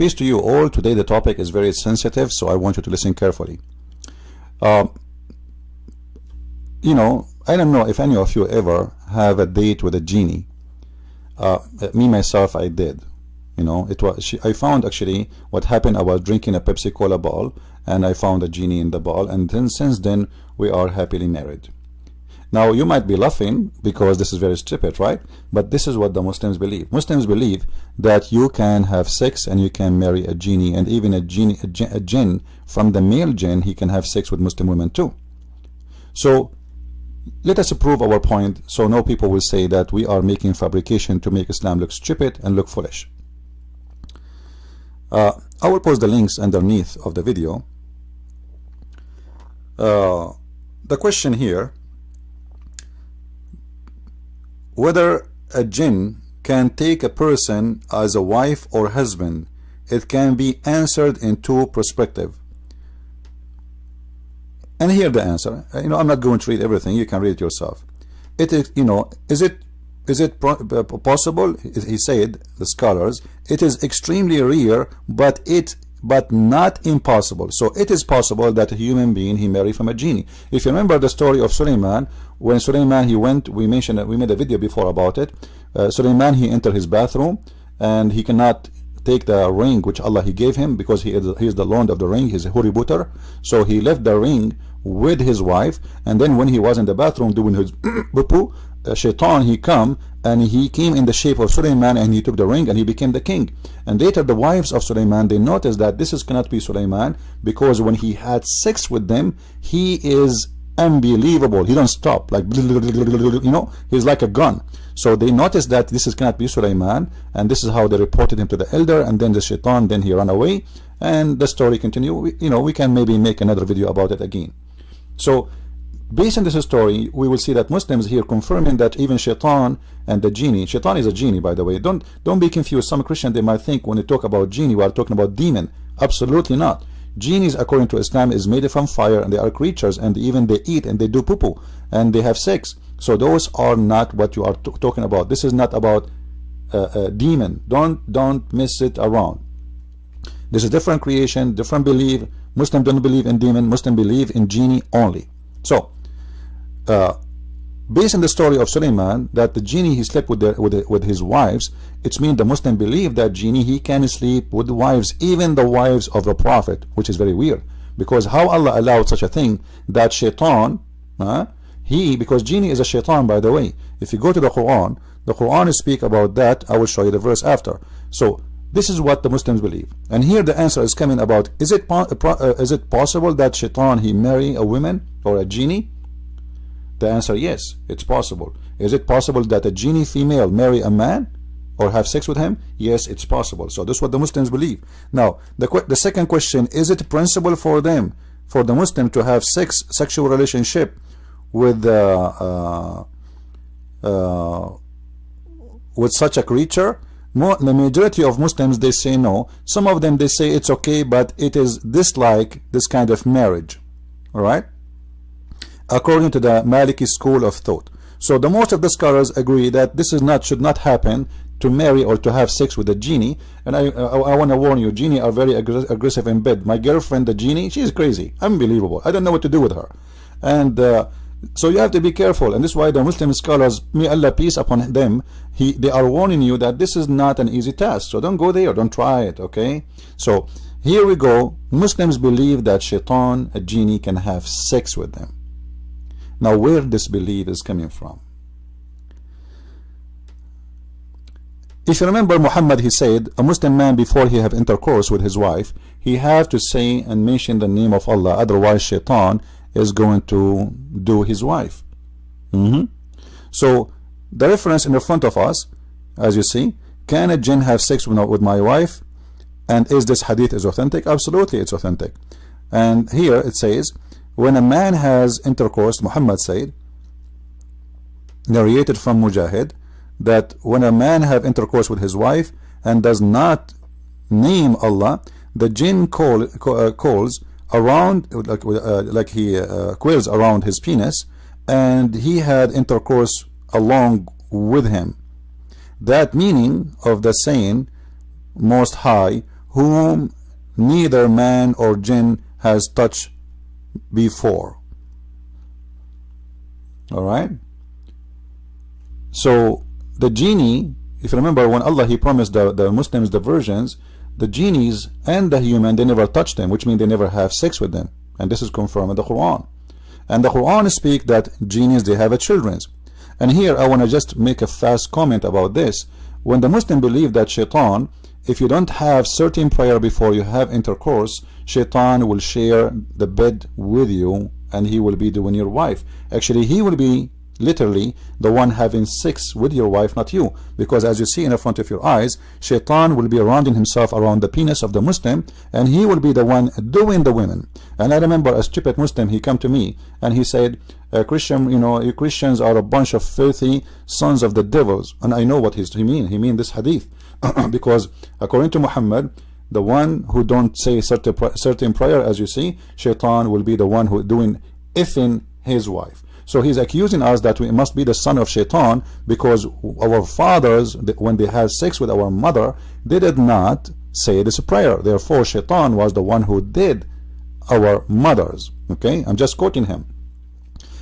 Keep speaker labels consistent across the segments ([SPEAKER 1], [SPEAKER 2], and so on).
[SPEAKER 1] Peace to you all. Today the topic is very sensitive, so I want you to listen carefully. You know, I don't know if any of you ever have a date with a genie. Me myself, I did. You know, I found actually what happened. I was drinking a Pepsi Cola bottle, and I found a genie in the bottle, and then since then we are happily married. Now you might be laughing because this is very stupid, right? But this is what the Muslims believe. Muslims believe that you can have sex and you can marry a genie, and even a jinn from the male jinn, he can have sex with Muslim women too. So let us prove our point, so no people will say that we are making fabrication to make Islam look stupid and look foolish. I will post the links underneath of the video. The question here, whether a jinn can take a person as a wife or husband, it can be answered in two perspectives. And here the answer. You know, I'm not going to read everything. You can read it yourself. It is, you know, is it possible? He said, the scholars, it is extremely rare, but not impossible. So it is possible that a human being he marry from a genie. If you remember the story of Sulaiman, when Sulaiman he went, we mentioned that we made a video before about it. Sulaiman he entered his bathroom and he cannot take the ring which Allah he gave him because he is the lord of the ring. He's a huributer. So he left the ring with his wife, and then when he was in the bathroom doing his bupu, shaitan he come and he came in the shape of Sulaiman and he took the ring and he became the king. And later the wives of Sulaiman, they noticed that this cannot be Sulaiman, because when he had sex with them, he is unbelievable. He don't stop, like, you know, he's like a gun. So they noticed that this cannot be Sulaiman, and this is how they reported him to the elder, and then the shaitan, then he ran away, and the story continue. You know, we can maybe make another video about it again. So based on this story, we will see that Muslims here confirming that even shaitan and the genie, shaitan is a genie, by the way. Don't be confused. Some Christian, they might think when they talk about genie, we are talking about demon. Absolutely not. Genies, according to Islam, is made from fire, and they are creatures, and even they eat and they do poo-poo and they have sex. So those are not what you are talking about. This is not about a demon. Don't mess it around. This is different creation, different belief. Muslim don't believe in demon. Muslim believe in genie only. So based on the story of Sulaiman, that the genie he slept with his wives, it means the Muslim believe that genie he can sleep with wives, even the wives of the Prophet, which is very weird, because how Allah allowed such a thing, that shaitan, because genie is a shaitan, by the way. If you go to the Quran speak about that. I will show you the verse after. So this is what the Muslims believe, and here the answer is coming about, is it possible that shaitan he marry a woman or a genie? The answer, yes, it's possible. Is it possible that a genie female marry a man or have sex with him? Yes, it's possible. So this is what the Muslims believe. Now the second question, is it principle for them, for the Muslim, to have sexual relationship with such a creature? The majority of Muslims, they say no. Some of them, they say it's okay, but it is dislike this kind of marriage. All right, according to the Maliki school of thought. So the most of the scholars agree that this should not happen, to marry or to have sex with a genie. And I want to warn you, genie are very aggressive in bed. My girlfriend, the genie, she is crazy, unbelievable. I don't know what to do with her. And so you have to be careful, and this is why the Muslim scholars, may Allah peace upon them, they are warning you that this is not an easy task. So don't go there, don't try it, okay? So here we go. Muslims believe that shaitan, a genie, can have sex with them. Now where this belief is coming from? If you remember, Muhammad, he said a Muslim man, before he have intercourse with his wife, he have to say and mention the name of Allah, otherwise shaitan is going to do his wife. So the reference in the front of us, as you see, can a jinn have sex with my wife? And is this hadith is authentic? Absolutely, it's authentic. And here it says, when a man has intercourse, Muhammad said, narrated from Mujahid, that when a man have intercourse with his wife and does not name Allah, the jinn calls around, like he quills around his penis, and he had intercourse along with him. That meaning of the saying, Most High whom neither man or jinn has touched before. Alright, so the genie, if you remember, when Allah He promised the Muslims the virgins, the genies and the human, they never touch them, which means they never have sex with them, and this is confirmed in the Quran. And the Quran speak that genies, they have a children's. And here I want to just make a fast comment about this. When the Muslim believe that shaitan, if you don't have certain prayer before you have intercourse, shaitan will share the bed with you, and he will be doing your wife. Actually, he will be literally the one having sex with your wife, not you, because as you see in the front of your eyes, shaitan will be surrounding himself around the penis of the Muslim, and he will be the one doing the women. And I remember a stupid Muslim, he come to me and he said, Christian, you know, you Christians are a bunch of filthy sons of the devils. And I know what he mean this hadith because according to Muhammad, the one who don't say certain prayer, as you see, shaitan will be the one who doing effing his wife. So he's accusing us that we must be the son of shaitan because our fathers, when they had sex with our mother, they did not say this prayer. Therefore, shaitan was the one who did our mothers. Okay, I'm just quoting him.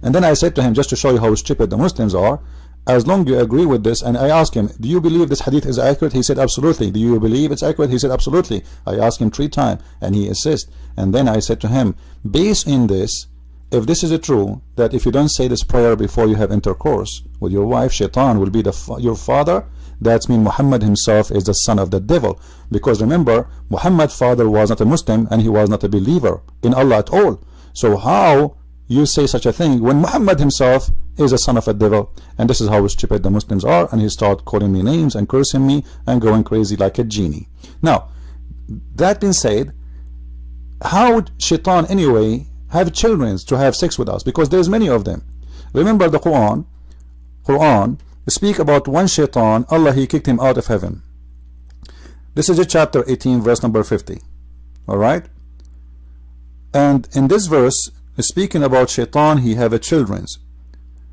[SPEAKER 1] And then I said to him, just to show you how stupid the Muslims are, as long as you agree with this, and I asked him, do you believe this hadith is accurate? He said, absolutely. Do you believe it's accurate? He said, absolutely. I asked him 3 times, and he insists. And then I said to him, based in this, if this is true, that if you don't say this prayer before you have intercourse with your wife, shaitan will be your father, that means Muhammad himself is the son of the devil. Because remember, Muhammad's father was not a Muslim, and he was not a believer in Allah at all. So how you say such a thing when Muhammad himself is a son of a devil? And this is how stupid the Muslims are, and he start calling me names and cursing me and going crazy like a genie. Now, that being said, how would shaitan anyway have children to have sex with us? Because there's many of them. Remember the Quran speak about one shaitan, Allah He kicked him out of heaven. This is chapter 18 verse number 50. Alright, and in this verse speaking about shaitan, he have a children's.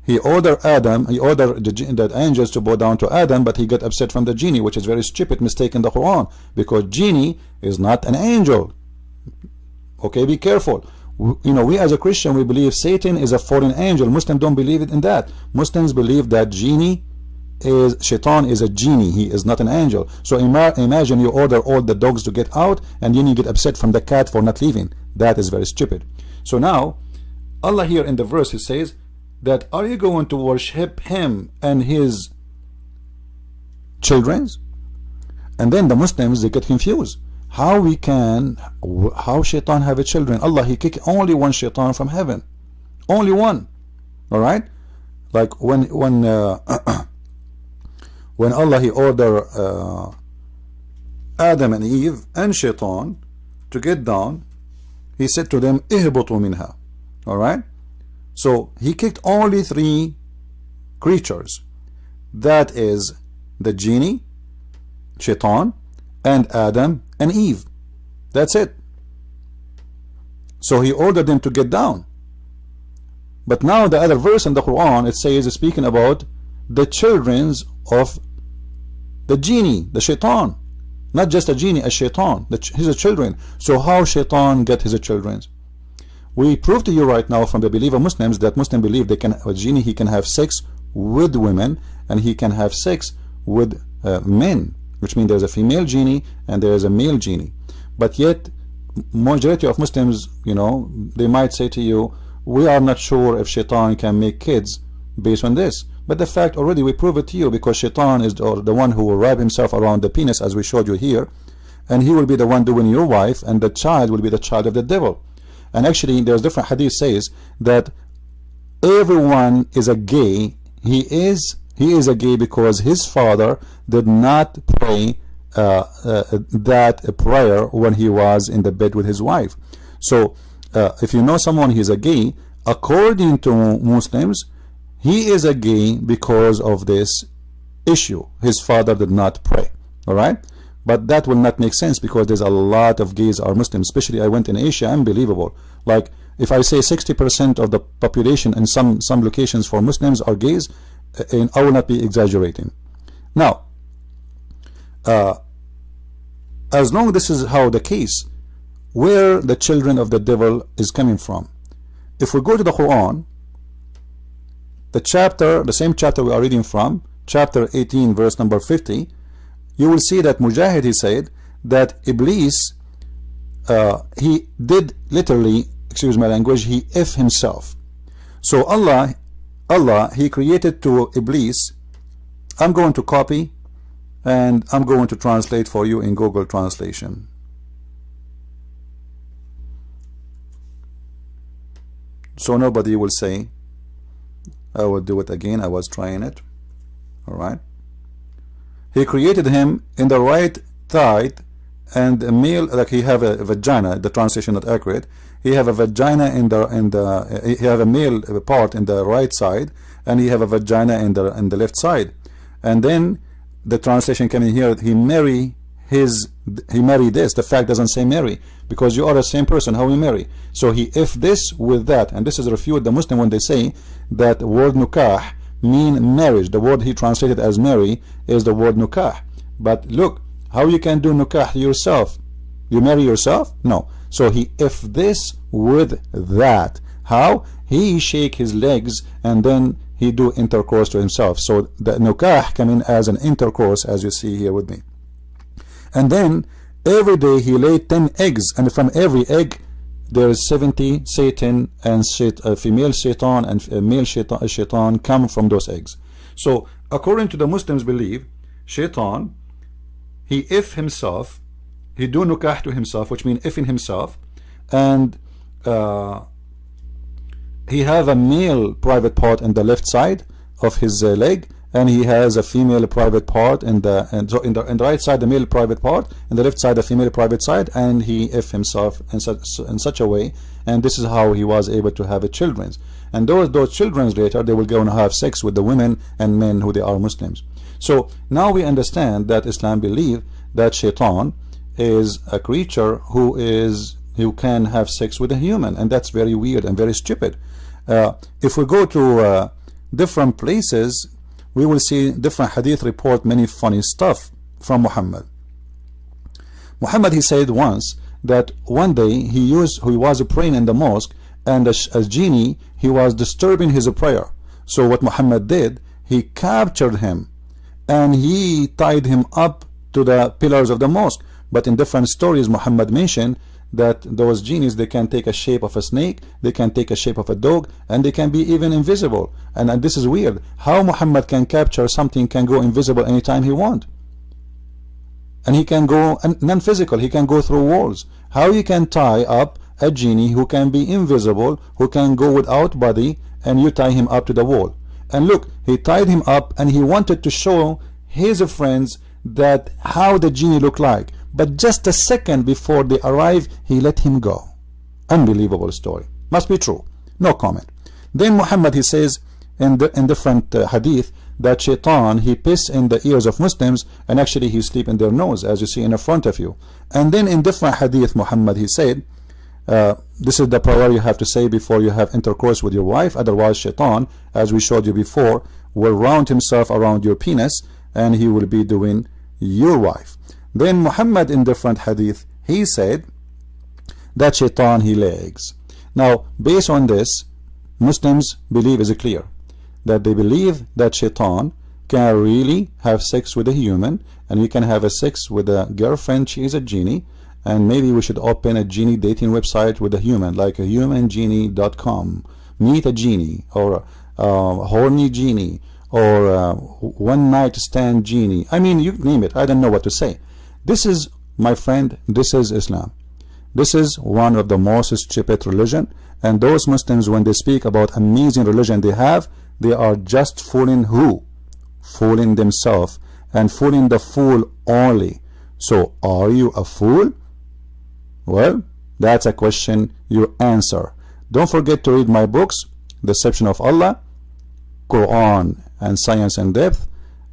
[SPEAKER 1] He ordered Adam, he ordered the angels to bow down to Adam, but he got upset from the genie, which is very stupid mistake in the Quran, because genie is not an angel. Okay, be careful. You know, we as a Christian, we believe Satan is a fallen angel. Muslims don't believe it in that. Muslims believe that shaitan is a genie. He is not an angel. So imagine you order all the dogs to get out, and then you get upset from the cat for not leaving. That is very stupid. So now Allah here in the verse, he says that, are you going to worship him and his children's? And then the Muslims, they get confused. How shaitan have a children? Allah He kicked only one shaitan from heaven, only one. All right, like when Allah He ordered Adam and Eve and shaitan to get down, He said to them, ihbutu minha. All right, so He kicked only 3 creatures, that is the genie, shaitan, and Adam and Eve. That's it. So He ordered them to get down. But now the other verse in the Quran, it says, speaking about the children's of the genie, the shaitan, not just a genie, a shaitan, his children. So how shaitan get his children? We prove to you right now from the believer Muslims that Muslims believe they can, a genie, he can have sex with women, and he can have sex with men, which means there's a female genie and there is a male genie. But yet majority of Muslims, you know, they might say to you, we are not sure if shaitan can make kids based on this. But the fact already we prove it to you, because shaitan is the one who will wrap himself around the penis, as we showed you here, and he will be the one doing your wife, and the child will be the child of the devil. And actually there's different hadith says that everyone is a gay. He is a gay because his father did not pray that prayer when he was in the bed with his wife. So if you know someone he's a gay, according to Muslims, he is a gay because of this issue. His father did not pray. All right, but that will not make sense, because there's a lot of gays are Muslims. Especially I went in Asia, unbelievable. Like if I say 60% of the population in some locations for Muslims are gays, and I will not be exaggerating. Now as long as this is how the case, where the children of the devil is coming from. If we go to the Quran, the same chapter we are reading from, chapter 18 verse number 50, you will see that Mujahid, he said that Iblis, he did literally, excuse my language, he himself. So Allah, he created to Iblis. I'm going to copy and I'm going to translate for you in Google Translation. So nobody will say, I will do it again, I was trying it. Alright. He created him in the right thigh, and a male, like he have a vagina, the translation not accurate. He have a vagina he have a male part in the right side, and he have a vagina in the left side. And then the translation coming here, he marry this. The fact doesn't say marry, because you are the same person, how you marry? So he this with that, and this is refute the Muslim when they say that word nukah mean marriage. The word he translated as marry is the word nukah. But look, how you can do nukah yourself? You marry yourself? No. So he this with that. How? He shake his legs and then he do intercourse to himself. So the nukah come in as an intercourse, as you see here with me. And then every day he laid 10 eggs, and from every egg there is 70 Satan and female Shaitan and male Shaitan come from those eggs. So according to the Muslims believe, Shaitan, he himself, he do nukah to himself, which means in himself, and he have a male private part in the left side of his leg, and he has a female private part in the right side, the male private part, in the left side the female private side, and he himself in such a way, and this is how he was able to have a children. And those children later they will go and have sex with the women and men who they are Muslims. So now we understand that Islam believe that Shaitan is a creature who can have sex with a human, and that's very weird and very stupid. If we go to different places, we will see different hadith report many funny stuff from Muhammad. Muhammad, he said once that one day he was praying in the mosque, and a genie, he was disturbing his prayer. So what Muhammad did, he captured him and he tied him up to the pillars of the mosque. But in different stories Muhammad mentioned that those genies, they can take a shape of a snake, they can take a shape of a dog, and they can be even invisible. And this is weird. How Muhammad can capture something, can go invisible anytime he want, and he can go non-physical, he can go through walls. How you can tie up a genie who can be invisible, who can go without body, and you tie him up to the wall? And look, he tied him up and he wanted to show his friends that how the genie looked like, but just a second before they arrive, he let him go. Unbelievable story. Must be true. No comment. Then Muhammad, he says in different hadith that Shaitan, he piss in the ears of Muslims, and actually he sleep in their nose, as you see in the front of you. And then in different hadith Muhammad, he said this is the prayer you have to say before you have intercourse with your wife, otherwise Shaitan, as we showed you before, will round himself around your penis and he will be doing your wife. Then Muhammad in different hadith, he said that Shaitan, he legs. Now based on this, Muslims believe is clear that they believe that Shaitan can really have sex with a human, and he can have a sex with a girlfriend, she is a genie, and maybe we should open a genie dating website with a human, like a humangenie.com, meet a genie, or horny genie, or one night stand genie. I mean, you name it, I don't know what to say. This is, my friend, this is Islam. This is one of the most stupid religion, and those Muslims, when they speak about amazing religion they have, they are just fooling who? Fooling themselves and fooling the fool only. So are you a fool? Well, that's a question you answer. Don't forget to read my books, Deception of Allah, Quran and Science in Depth,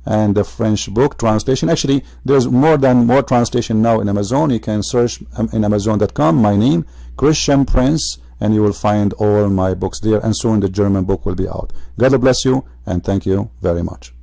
[SPEAKER 1] and the French book translation. Actually, there's more translation now in Amazon. You can search in Amazon.com my name, Christian Prince, and you will find all my books there, and soon the German book will be out. God bless you, and thank you very much.